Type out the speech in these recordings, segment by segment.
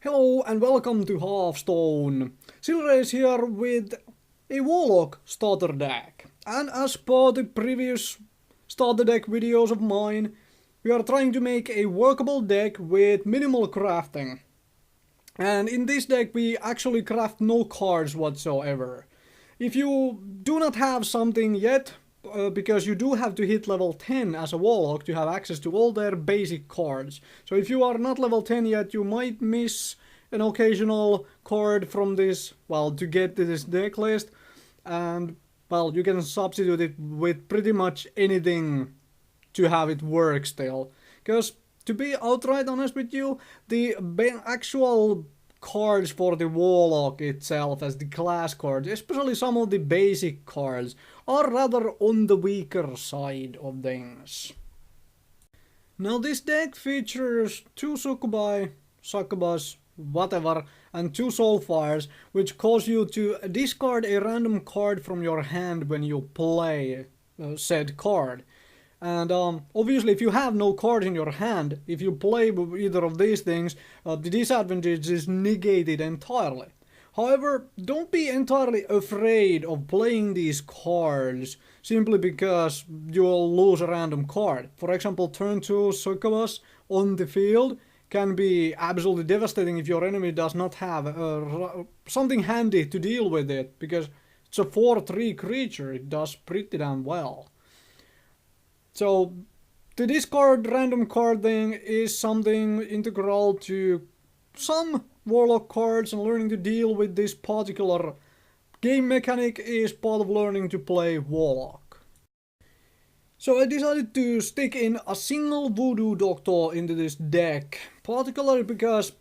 Hello and welcome to Hearthstone. Silrace here with a Warlock starter deck. And as per the previous starter deck videos of mine, we are trying to make a workable deck with minimal crafting. And in this deck we actually craft no cards whatsoever. If you do not have something yet, because you do have to hit level 10 as a Warlock to have access to all their basic cards. So if you are not level 10 yet, you might miss an occasional card from this, well, to get to this deck list. And, well, you can substitute it with pretty much anything to have it work still. Because, to be outright honest with you, the actual cards for the Warlock itself as the class cards, especially some of the basic cards, are rather on the weaker side of things. Now this deck features 2 Succubus, whatever, and 2 Soulfires, which cause you to discard a random card from your hand when you play said card. And obviously if you have no cards in your hand, if you play with either of these things, the disadvantage is negated entirely. However, don't be entirely afraid of playing these cards simply because you'll lose a random card. For example, turn 2 Succubus on the field can be absolutely devastating if your enemy does not have something handy to deal with it, because it's a 4/3 creature, it does pretty damn well. So, the discard random card thing is something integral to some Warlock cards, and learning to deal with this particular game mechanic is part of learning to play Warlock. So I decided to stick in a single Voodoo Doctor into this deck, particularly because,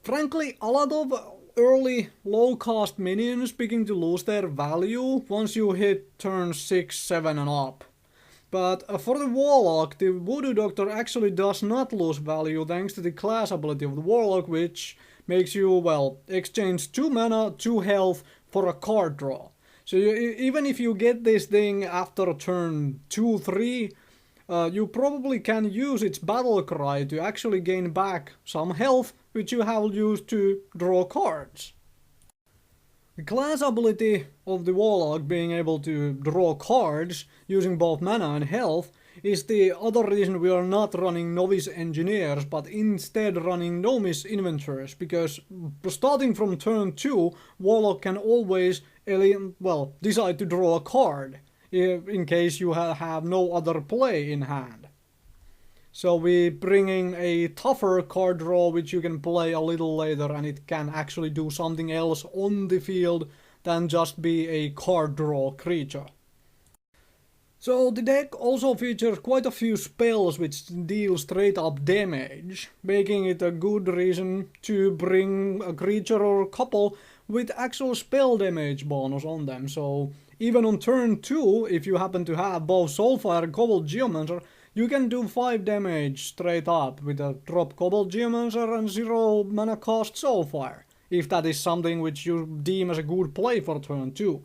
frankly, a lot of early low-cost minions begin to lose their value once you hit turn 6, 7 and up. But for the Warlock, the Voodoo Doctor actually does not lose value thanks to the class ability of the Warlock, which makes you, well, exchange 2 mana, 2 health for a card draw. So even if you get this thing after turn 2, 3, you probably can use its battle cry to actually gain back some health, which you have used to draw cards. The class ability of the Warlock being able to draw cards using both mana and health is the other reason we are not running Novice Engineers, but instead running Gnomish Inventors, because starting from turn 2, Warlock can always decide to draw a card, in case you have no other play in hand. So we bring in a tougher card draw which you can play a little later, and it can actually do something else on the field than just be a card draw creature. So the deck also features quite a few spells which deal straight up damage, making it a good reason to bring a creature or a couple with actual spell damage bonus on them. So even on turn 2, if you happen to have both Soulfire and Kobold Geomancer, you can do 5 damage straight up with a drop Kobold Geomancer and 0 mana cost Soulfire, if that is something which you deem as a good play for turn 2.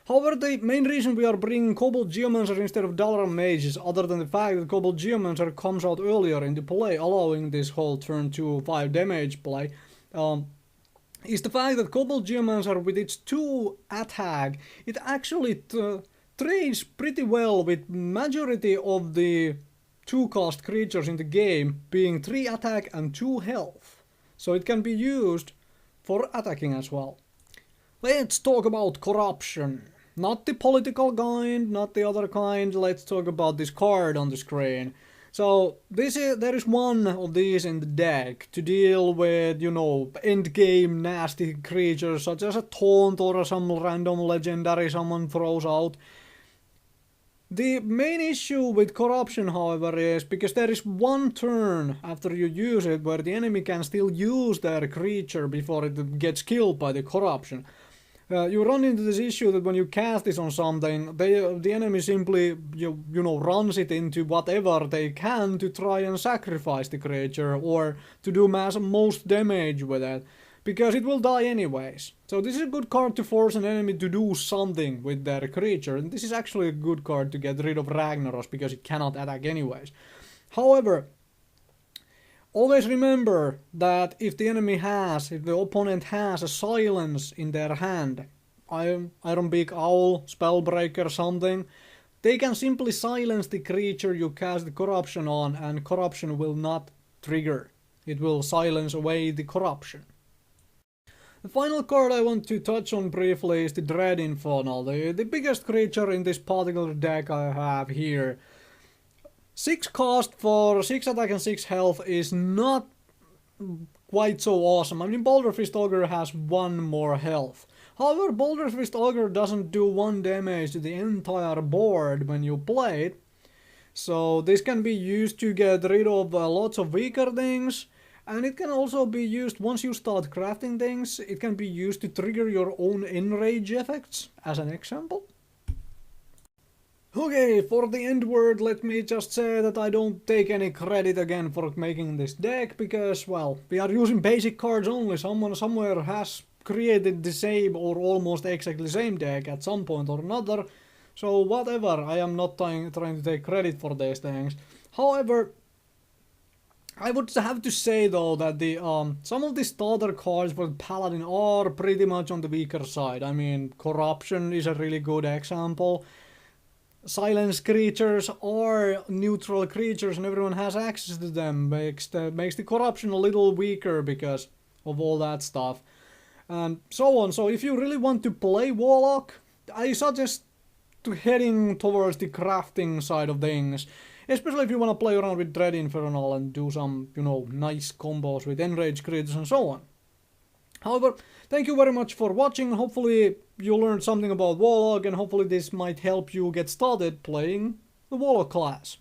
However, the main reason we are bringing Kobold Geomancer instead of Dalaran Mages, other than the fact that Kobold Geomancer comes out earlier into play, allowing this whole turn 2 5 damage play, is the fact that Kobold Geomancer, with its 2 attack, it actually trades pretty well with majority of the 2-cost creatures in the game being 3 attack and 2 health. So it can be used for attacking as well. Let's talk about corruption. Not the political kind, not the other kind, let's talk about this card on the screen. So there is one of these in the deck to deal with, you know, endgame nasty creatures such as a taunt or some random legendary someone throws out. The main issue with corruption, however, is because there is one turn after you use it where the enemy can still use their creature before it gets killed by the corruption. You run into this issue that when you cast this on something, the enemy simply you know runs it into whatever they can to try and sacrifice the creature or to do most damage with it, because it will die anyways. So this is a good card to force an enemy to do something with their creature, and this is actually a good card to get rid of Ragnaros because it cannot attack anyways. However, Always remember that if the opponent has a silence in their hand, Iron Beak Owl, Spellbreaker, something, they can simply silence the creature you cast the corruption on, and corruption will not trigger. It will silence away the corruption. The final card I want to touch on briefly is the Dread Infernal, the biggest creature in this particular deck I have here. 6 cost for 6 attack and 6 health is not quite so awesome. I mean, Boulder Fist Ogre has 1 more health. However, Boulder Fist Ogre doesn't do 1 damage to the entire board when you play it. So this can be used to get rid of lots of weaker things. And it can also be used, once you start crafting things, it can be used to trigger your own enrage effects, as an example. Okay, for the end word, let me just say that I don't take any credit again for making this deck, because, well, we are using basic cards only. Someone somewhere has created the same or almost exactly same deck at some point or another. So whatever, I am not trying to take credit for these things. However, I would have to say though that the some of the starter cards for the Paladin are pretty much on the weaker side. I mean, Corruption is a really good example. Silence creatures are neutral creatures and everyone has access to them. Makes the Corruption a little weaker because of all that stuff. And so on. So if you really want to play Warlock, I suggest to heading towards the crafting side of things. Especially if you want to play around with Dread Infernal and do some, you know, nice combos with enraged creatures and so on. However, thank you very much for watching. Hopefully you learned something about Warlock, and hopefully this might help you get started playing the Warlock class.